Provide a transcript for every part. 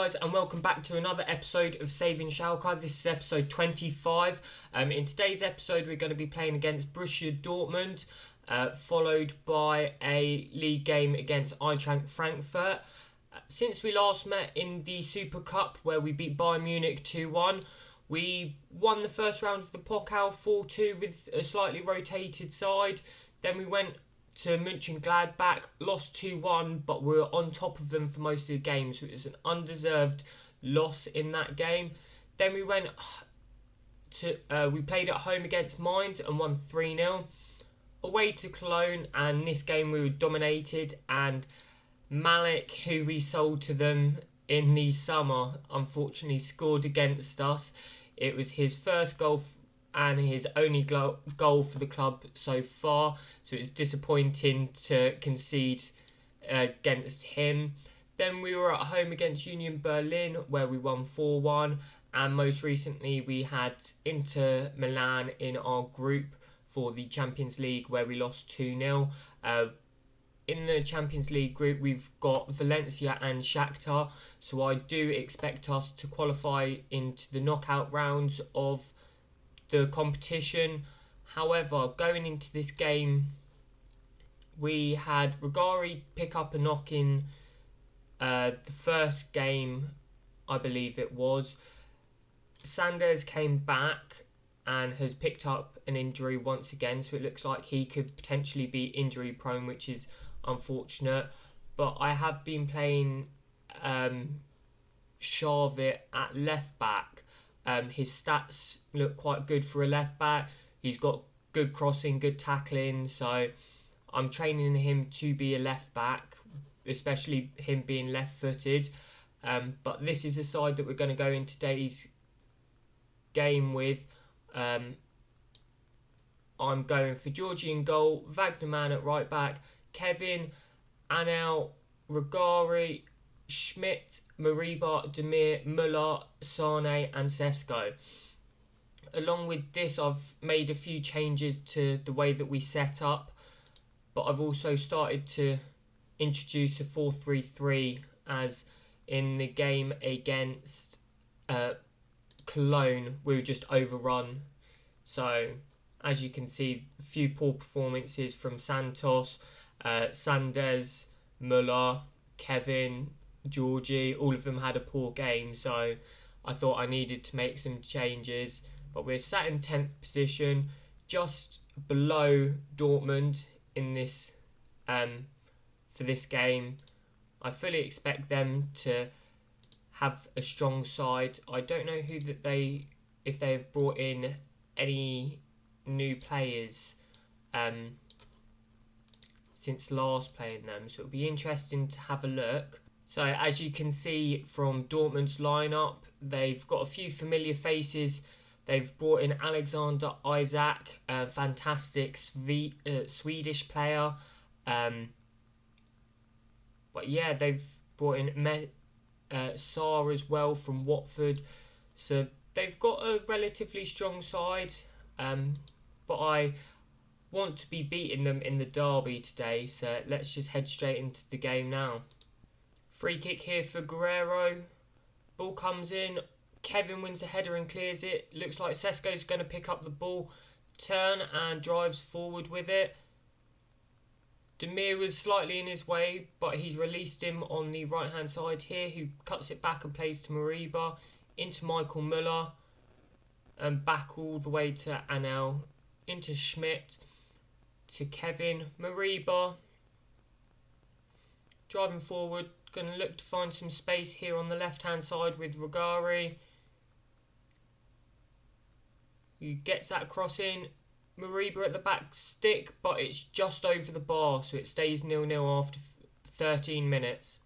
guys, and welcome back to another episode of Saving Schalke. This is episode 25. In today's episode we're going to be playing against Borussia Dortmund, followed by a league game against Eintracht Frankfurt. Since we last met in the Supercup, where we beat Bayern Munich 2-1, we won the first round of the Pokal 4-2 with a slightly rotated side. Then we went to Mönchengladbach, lost 2-1, but we were on top of them for most of the game, so it was an undeserved loss in that game. Then we went to we played at home against Mainz and won 3-0. Away to Cologne, and this game we were dominated, and Malik, who we sold to them in the summer, unfortunately scored against us. It was his first goal and his only goal for the club so far, so it's disappointing to concede against him. Then we were at home against Union Berlin, where we won 4-1, and most recently we had Inter Milan in our group for the Champions League, where we lost 2-0. In the Champions League group we've got Valencia and Shakhtar, so I do expect us to qualify into the knockout rounds of the competition. However, going into this game, we had Regari pick up a knock in the first game, I believe it was. Sanders came back and has picked up an injury once again, so it looks like he could potentially be injury prone, which is unfortunate. But I have been playing Sharvit at left back. His stats look quite good for a left back. He's got good crossing, good tackling, so I'm training him to be a left back, especially him being left footed. But this is a side that we're going to go in today's game with. I'm going for Georgie in goal, Wagnerman at right back, Kevin, Anel, Regari, Schmidt, Mariba, Demir, Müller, Sane and Sesko. Along with this, I've made a few changes to the way that we set up, but I've also started to introduce a 4-3-3, as in the game against Cologne we were just overrun. So as you can see, a few poor performances from Santos, Sanders, Müller, Kevin, Georgie, all of them had a poor game, so I thought I needed to make some changes. But we're sat in 10th position, just below Dortmund in this for this game. I fully expect them to have a strong side. I don't know if they have brought in any new players since last playing them, so it'll be interesting to have a look. So as you can see from Dortmund's lineup, they've got a few familiar faces. They've brought in Alexander Isaac, a fantastic Swedish player. But yeah, they've brought in Saar as well from Watford. So they've got a relatively strong side. But I want to be beating them in the derby today, so let's just head straight into the game now. Free kick here for Guerrero. Ball comes in. Kevin wins the header and clears it. Looks like Sesko's going to pick up the ball, turn and drives forward with it. Demir was slightly in his way, but he's released him on the right hand side here, who cuts it back and plays to Mariba, into Michael Müller, and back all the way to Anel, into Schmidt, to Kevin. Mariba driving forward, going to look to find some space here on the left hand side with Regari, who gets that cross in. Mariba at the back stick, but it's just over the bar, so it stays 0-0 after 13 minutes.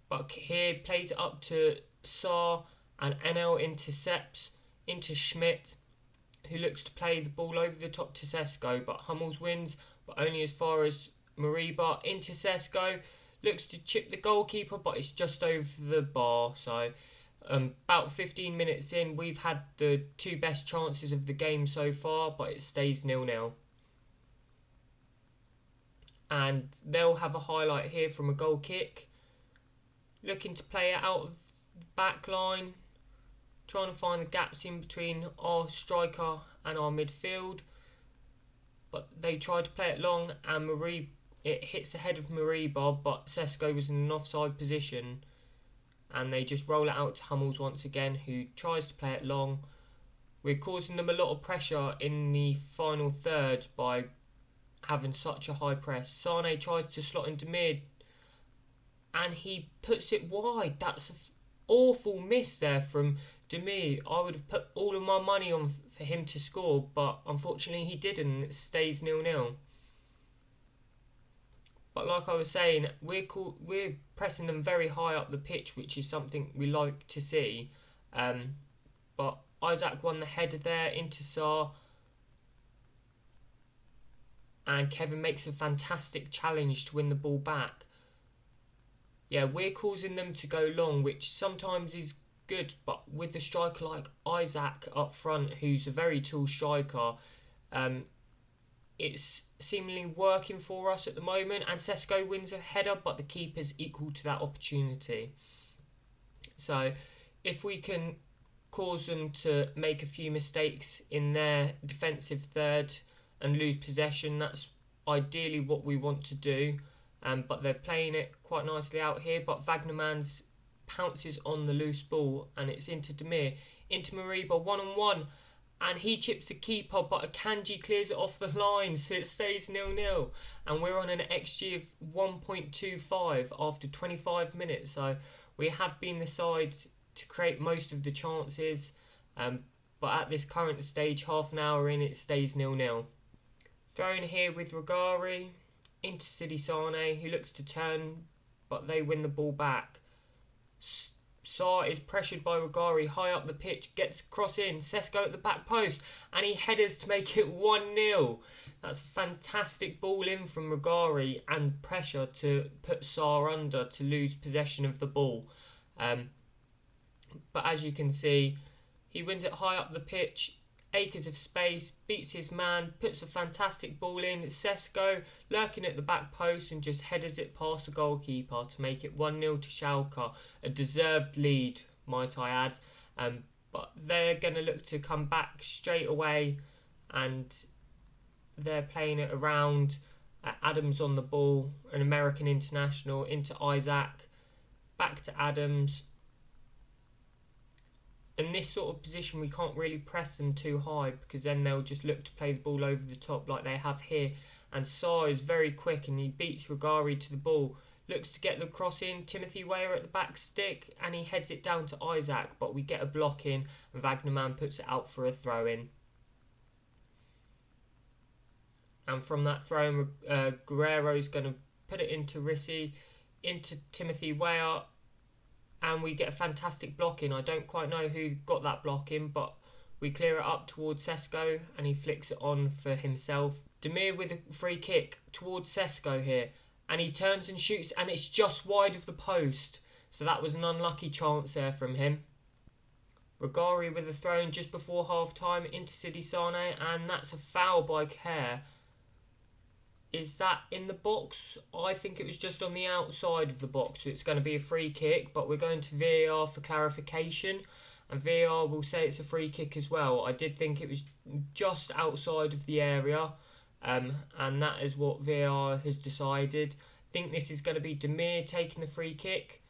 But here plays it up to Saar, and Enel intercepts into Schmidt, who looks to play the ball over the top to Sesko, but Hummels wins, but only as far as Mariba. Into Sesko, looks to chip the goalkeeper, but it's just over the bar. So about 15 minutes in, we've had the two best chances of the game so far, but it stays 0-0. And they'll have a highlight here from a goal kick. looking to play it out of the back line, trying to find the gaps in between our striker and our midfield. But they tried to play it long, and it hits the head of Mariba, but Sesko was in an offside position, and they just roll it out to Hummels once again, who tries to play it long. We're causing them a lot of pressure in the final third by having such a high press. Sane tries to slot in Demir, and he puts it wide. That's an awful miss there from Demir. I would have put all of my money on for him to score, but unfortunately he didn't. It stays 0-0. But like I was saying, we're pressing them very high up the pitch, which is something we like to see. But Isaac won the header there into Sarr, and Kevin makes a fantastic challenge to win the ball back. Yeah, we're causing them to go long, which sometimes is good, but with a striker like Isaac up front, who's a very tall striker, it's seemingly working for us at the moment, and Sesko wins a header, but the keeper's equal to that opportunity. So if we can cause them to make a few mistakes in their defensive third and lose possession, that's ideally what we want to do. But they're playing it quite nicely out here, but Wagnermans pounces on the loose ball, and it's into Demir, into Mariba, one-on-one, and he chips the keeper, but Akanji clears it off the line, so it stays 0-0, and we're on an XG of 1.25 after 25 minutes, so we have been the side to create most of the chances, but at this current stage, half an hour in, it stays 0-0. Thrown here with Rugari into Sidi Sane, who looks to turn, but they win the ball back. Sarr is pressured by Rugari high up the pitch, gets cross in, Sesko at the back post, and he headers to make it 1-0. That's a fantastic ball in from Rugari, and pressure to put Sarr under to lose possession of the ball. But as you can see, he wins it high up the pitch, acres of space, beats his man, puts a fantastic ball in. Sesko lurking at the back post and just headers it past the goalkeeper to make it 1-0 to Schalke. A deserved lead, might I add. But they're going to look to come back straight away, and they're playing it around. Adams on the ball, an American international, into Isaac, back to Adams. In this sort of position, we can't really press them too high, because then they'll just look to play the ball over the top like they have here. And Sarr is very quick, and he beats Rugari to the ball. Looks to get the cross in. Timothy Weah at the back stick, and he heads it down to Isaac, but we get a block in, and Wagnerman puts it out for a throw in. And from that throw in, Guerrero's going to put it into Rissi, into Timothy Weah, and we get a fantastic block in. I don't quite know who got that block in, but we clear it up towards Sesko, and he flicks it on for himself. Demir with a free kick towards Sesko here, and he turns and shoots, and it's just wide of the post. So that was an unlucky chance there from him. Rugari with a throw in just before half time into Sidi Sane, and that's a foul by Kerr. Is that in the box? I think it was just on the outside of the box, so it's going to be a free kick, but we're going to VAR for clarification, and VAR will say it's a free kick as well. I did think it was just outside of the area, and that is what VAR has decided. I think this is going to be Demir taking the free kick.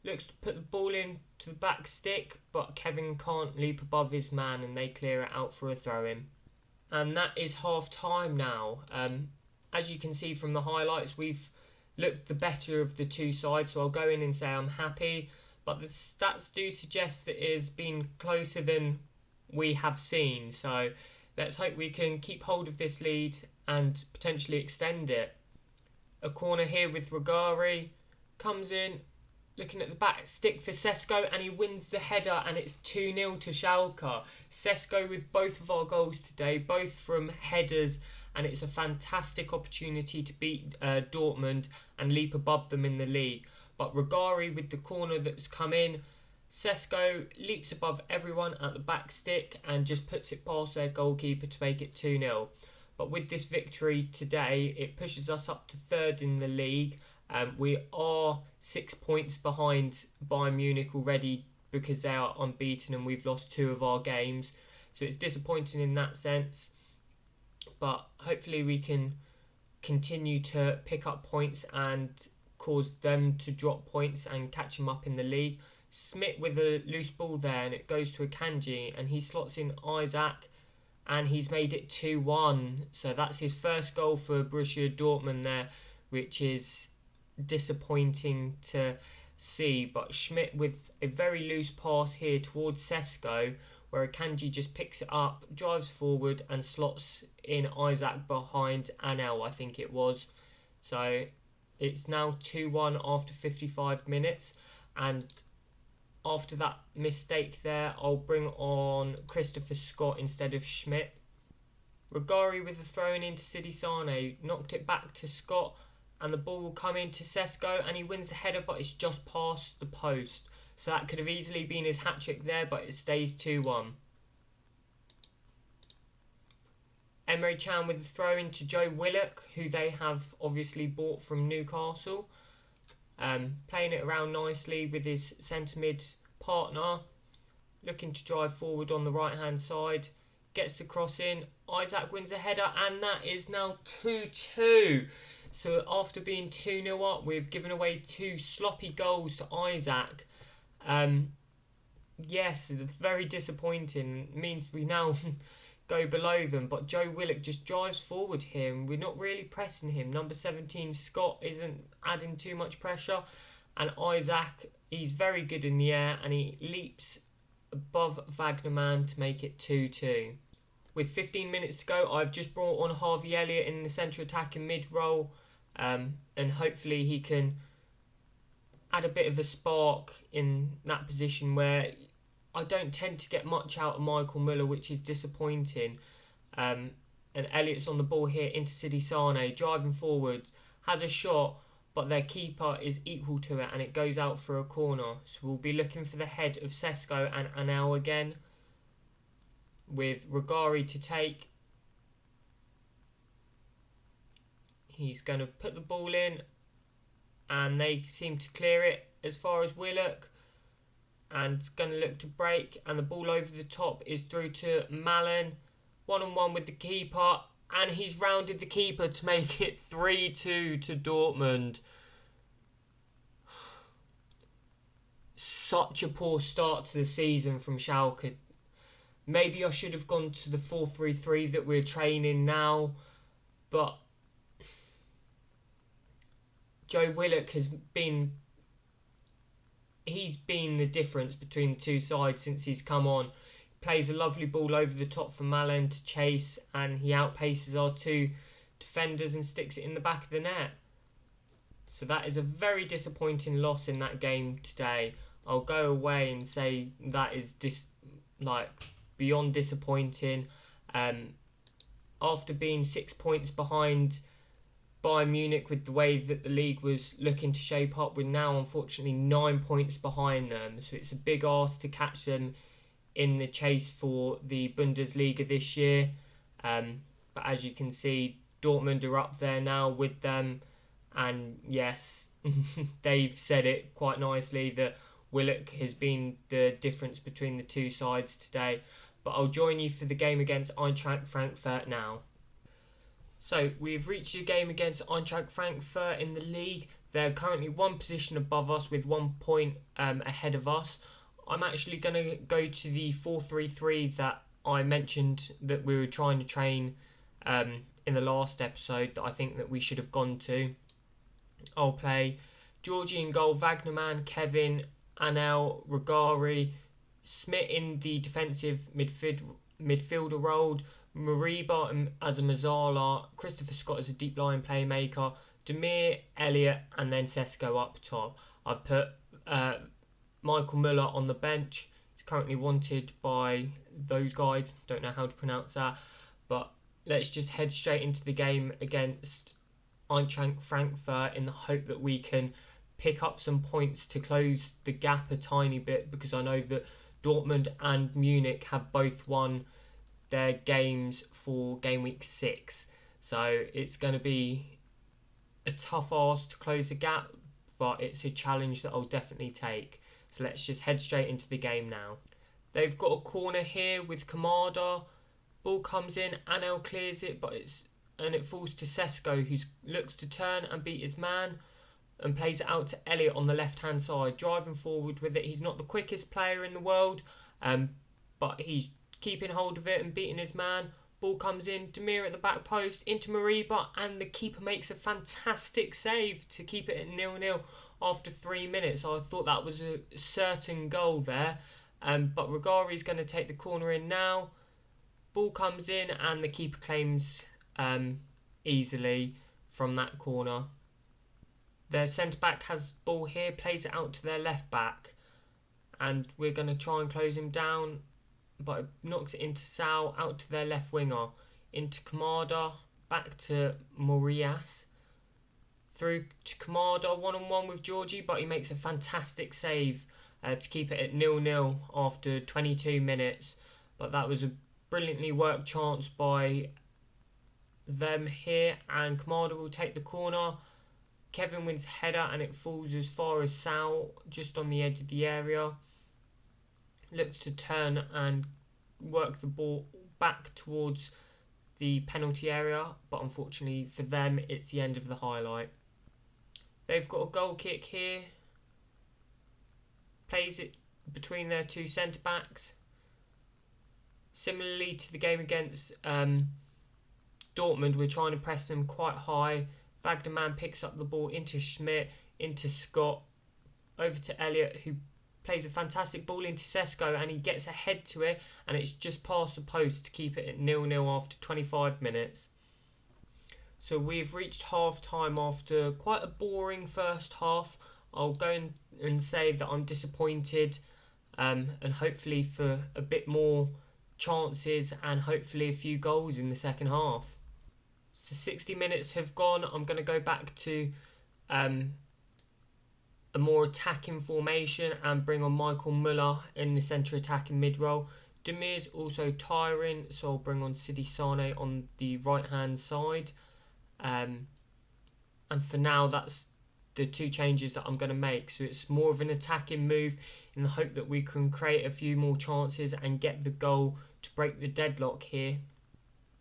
Looks to put the ball in to the back stick, but Kevin can't leap above his man, and they clear it out for a throw-in. And that is half-time now. As you can see from the highlights, we've looked the better of the two sides, so I'll go in and say I'm happy, but the stats do suggest that it has been closer than we have seen, so let's hope we can keep hold of this lead and potentially extend it. A corner here with Rugari, comes in, looking at the back stick for Sesko, and he wins the header, and it's 2-0 to Schalke. Sesko with both of our goals today, both from headers, and it's a fantastic opportunity to beat Dortmund and leap above them in the league. But Rugari with the corner that's come in, Sesko leaps above everyone at the back stick and just puts it past their goalkeeper to make it 2-0. But with this victory today, it pushes us up to third in the league, We are 6 points behind Bayern Munich already because they are unbeaten and we've lost 2 of our games. So it's disappointing in that sense. But hopefully we can continue to pick up points and cause them to drop points and catch them up in the league. Smith with a loose ball there, and it goes to Akanji, and he slots in Isaac, and he's made it 2-1. So that's his first goal for Borussia Dortmund there, which is disappointing to see. But Schmidt with a very loose pass here towards Sesko, where Akanji just picks it up, drives forward and slots in Isaac behind Anel, I think it was. So it's now 2-1 after 55 minutes, and after that mistake there, I'll bring on Christopher Scott instead of Schmidt. Regari with the throw-in into Sidi Sane, knocked it back to Scott, and the ball will come into Sesko, and he wins the header, but it's just past the post. So that could have easily been his hat-trick there, but it stays 2-1. Emre Can with the throw into Joe Willock, who they have obviously bought from Newcastle. Playing it around nicely with his centre-mid partner. Looking to drive forward on the right-hand side. Gets the cross in. Isaac wins a header, and that is now 2-2. So after being 2-0 up, we've given away 2 sloppy goals to Isaac. Yes, it's very disappointing. It means we now go below them, but Joe Willock just drives forward here and we're not really pressing him. Number 17 Scott isn't adding too much pressure, and Isaac, he's very good in the air and he leaps above Wagnerman to make it 2-2. With 15 minutes to go, I've just brought on Harvey Elliott in the centre attacking mid role, and hopefully he can add a bit of a spark in that position where I don't tend to get much out of Michael Müller, which is disappointing. And Elliott's on the ball here into Sidi Sane, driving forward, has a shot, but their keeper is equal to it and it goes out for a corner. So we'll be looking for the head of Sesko and Anel again, with Regari to take. He's going to put the ball in and they seem to clear it as far as Willock, and going to look to break, and the ball over the top is through to Malen, 1-on-1 with the keeper, and he's rounded the keeper to make it 3-2 to Dortmund. Such a poor start to the season from Schalke. Maybe I should have gone to the 4-3-3 that we're training now, but Joe Willock has been... He's been the difference between the two sides since he's come on. He plays a lovely ball over the top for Malen to chase, and he outpaces our 2 defenders and sticks it in the back of the net. So that is a very disappointing loss in that game today. I'll go away and say that is beyond disappointing. After being 6 points behind Bayern Munich with the way that the league was looking to shape up, we're now unfortunately 9 points behind them. So it's a big ask to catch them in the chase for the Bundesliga this year. But as you can see, Dortmund are up there now with them. And yes, they've said it quite nicely that Willock has been the difference between the two sides today. But I'll join you for the game against Eintracht Frankfurt now. So we've reached a game against Eintracht Frankfurt in the league. They're currently 1 position above us with 1 point ahead of us. I'm actually going to go to the 4-3-3 that I mentioned that we were trying to train in the last episode that I think that we should have gone to. I'll play Georgie in goal, Wagnerman, Kevin, Anel, Regari, Smith in the defensive midfielder role, Mariba as a Mazzala, Christopher Scott as a deep line playmaker, Demir, Elliott, and then Sesko up top. I've put Michael Müller on the bench. He's currently wanted by those guys. Don't know how to pronounce that. But let's just head straight into the game against Eintracht Frankfurt in the hope that we can pick up some points to close the gap a tiny bit, because I know that Dortmund and Munich have both won their games for game week 6. So it's going to be a tough ask to close the gap, but it's a challenge that I'll definitely take. So let's just head straight into the game now. They've got a corner here with Kamada. Ball comes in, Anel clears it, and it falls to Sesko, who looks to turn and beat his man and plays it out to Elliot on the left-hand side, driving forward with it. He's not the quickest player in the world, but he's keeping hold of it and beating his man. Ball comes in, Demir at the back post, into Mariba, and the keeper makes a fantastic save to keep it at 0-0 after 3 minutes. I thought that was a certain goal there, but Rugari's going to take the corner in now. Ball comes in, and the keeper claims easily from that corner. Their centre-back has ball here, plays it out to their left-back, and we're going to try and close him down, but it knocks it into Sal, out to their left winger, into Kamada, back to Morias, through to Kamada, one-on-one with Georgie, but he makes a fantastic save to keep it at 0-0 after 22 minutes. But that was a brilliantly worked chance by them here, and Kamada will take the corner. Kevin wins header, and it falls as far as Sal, just on the edge of the area. Looks to turn and work the ball back towards the penalty area, but unfortunately for them, it's the end of the highlight. They've got a goal kick here. Plays it between their two centre-backs. Similarly to the game against Dortmund, we're trying to press them quite high. Wagnerman picks up the ball into Schmidt, into Scott, over to Elliot, who plays a fantastic ball into Sesko, and he gets ahead to it, and it's just past the post to keep it at 0-0 after 25 minutes. So we've reached half-time after quite a boring first half. I'll go and say that I'm disappointed, and hopefully for a bit more chances and hopefully a few goals in the second half. So 60 minutes have gone. I'm going to go back to a more attacking formation and bring on Michael Müller in the centre attacking mid-role. Demir's also tiring, so I'll bring on Sidi Sane on the right-hand side. And for now, that's the two changes that I'm going to make. So it's more of an attacking move in the hope that we can create a few more chances and get the goal to break the deadlock here.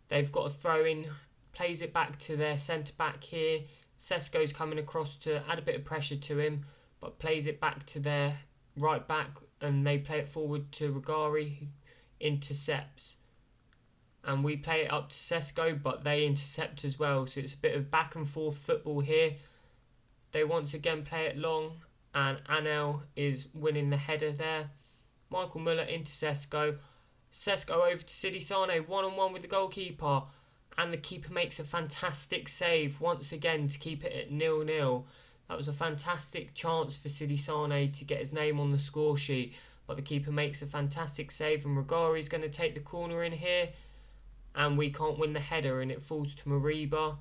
They've got a throw-in, plays it back to their centre-back here. Sesko's coming across to add a bit of pressure to him, but plays it back to their right-back, and they play it forward to Rugari, who intercepts. And we play it up to Sesko, but they intercept as well. So it's a bit of back and forth football here. They once again play it long, and Anel is winning the header there. Michael Müller into Sesko. Sesko over to Sidi Sane, one-on-one with the goalkeeper. And the keeper makes a fantastic save once again to keep it at 0-0. That was a fantastic chance for Sidi Sane to get his name on the score sheet. But the keeper makes a fantastic save, and Rugari's going to take the corner in here. And we can't win the header, and it falls to Mariba.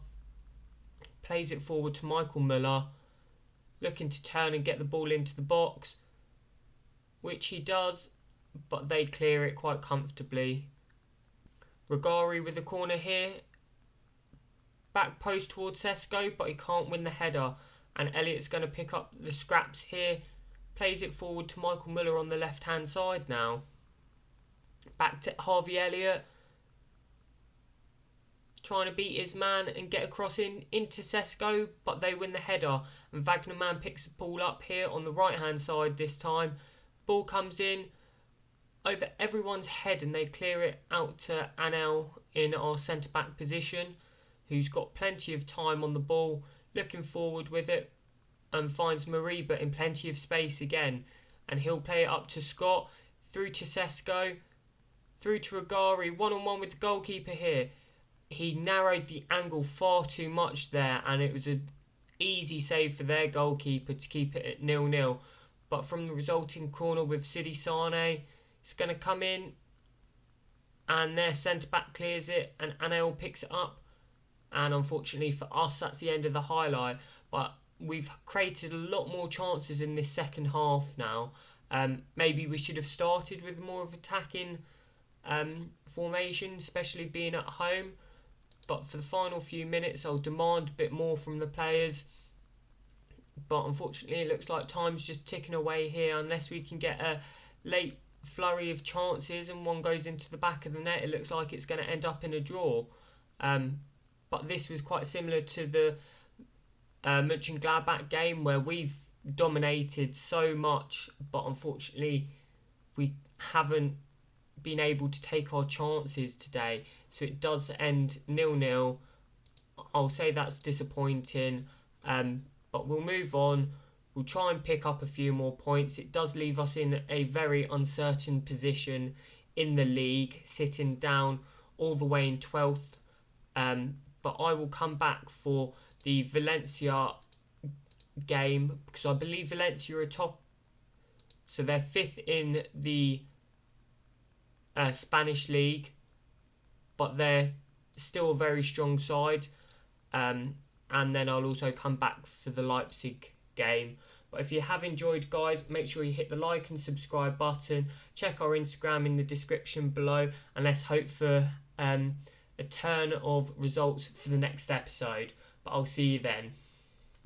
Plays it forward to Michael Müller, looking to turn and get the ball into the box, which he does, but they clear it quite comfortably. Rugari with the corner here, back post towards Sesko, but he can't win the header, and Elliot's going to pick up the scraps here, plays it forward to Michael Müller on the left hand side now. Back to Harvey Elliott, trying to beat his man and get across into Sesko, but they win the header, and Wagnerman picks the ball up here on the right hand side this time. Ball comes in over everyone's head, and they clear it out to Anel in our centre back position, who's got plenty of time on the ball, looking forward with it, and finds Mariba in plenty of space again, and he'll play it up to Scott, through to Sesko, through to Rugari, one-on-one with the goalkeeper here. He narrowed the angle far too much there, and it was an easy save for their goalkeeper to keep it at 0-0. But from the resulting corner with Sidi Sane, it's going to come in, and their centre-back clears it, and Anel picks it up. And unfortunately for us, that's the end of the highlight. But we've created a lot more chances in this second half now. Maybe we should have started with more of attacking formation, especially being at home. but for the final few minutes I'll demand a bit more from the players. But unfortunately it looks like time's just ticking away here. Unless we can get a late flurry of chances and one goes into the back of the net, it looks like it's going to end up in a draw. But this was quite similar to the Mönchengladbach game, where we've dominated so much, but unfortunately we haven't been able to take our chances today. So it does end 0-0. I'll say that's disappointing, but we'll move on. We'll try and pick up a few more points. It does leave us in a very uncertain position in the league, sitting down all the way in 12th. But I will come back for the Valencia game, because I believe Valencia are top. So they're 5th in the Spanish league, but they're still a very strong side. And then I'll also come back for the Leipzig game. But if you have enjoyed, guys, make sure you hit the like and subscribe button. Check our Instagram in the description below, and let's hope for a turn of results for the next episode. But I'll see you then.